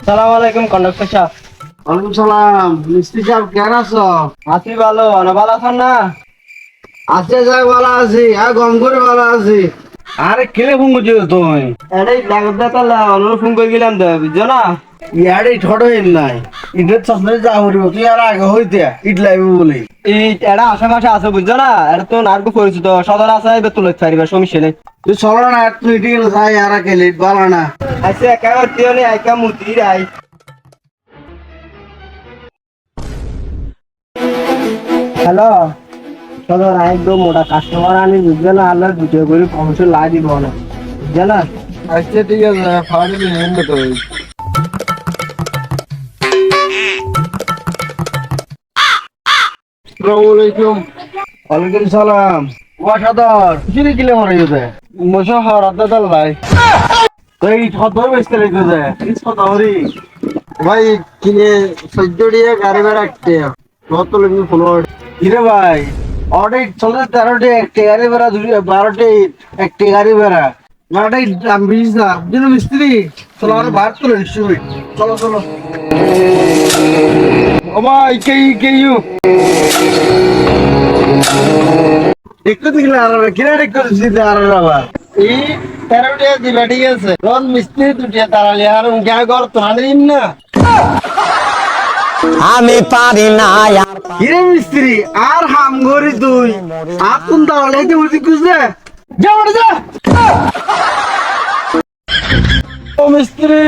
সালাম আলাইকুম কন্ডাক্টর সাহেব। ওয়ালাইকুম সালাম। মিস্ত্রি সাহেব কেন আছো? আছি ভালো, ভালো আছেন না? আছে যাই ভালো আছি, আর গম করে ভালো আছি। আরে কেলে ফোন করছিস তুই? এটাই লাগবে তাহলে অন্য ফোন করে গেলাম তো, বুঝছো না? ইয়ারে ঠটো হেন নাই, ইটের চশমে যা করিব তুই আর আগে হইতে ইট লাগবে বলে। এই এটা আশেপাশে আছে, বুঝছো না? এটা তো নার্গো পরিচিত সদর আছে, এবার তুলে পারিবা, সমস্যা নেই। তুই চলো না, তুই ইটি গেলে যাই আর কেলে ইট ভালো না। আচ্ছা একা করতে হলে একা মুতি রাই। হ্যালো, সদর একদম মোটা কাস্টমার আনি, বুঝছো না? আল্লাহ ভিডিও করে কমিশন লাই দিব না, বুঝছো না? আচ্ছা ঠিক আছে, ফাড়ি নিয়ে তো। আসসালামু আলাইকুম। ওয়ালাইকুম সালাম। ও সদর কিরে কিলে মরে গেছে? মশা হরাতে দালাই তুই সদর বেচতে লেগে কি সদরি ভাই কিনে 14 দিয়ে গাড়ি ভাড়া একটা কত লাগবে ফ্লোর কিরে ভাই অর্ডার চলে 13টে একটা গাড়ি ভাড়া 12টে একটা গাড়ি ভাড়া গাড়ি দাম 20,000 দিন মিস্ত্রি চলো আর বাদ করে শুই চলো চলো ও ভাই কে ইউ একটু দিলে আর কিরা একটু দিতে আর আবার এই 13টে দিবা ঠিক আছে রন মিস্ত্রি দুটিয়া তারালে আর উনকে ঘর তো আনিন না আমি পারি না আর কিরে মিস্ত্রি আর হাম গরি তুই আপন তাহলে যে বুঝি কুজে যা ওরে যা ও মিস্ত্রি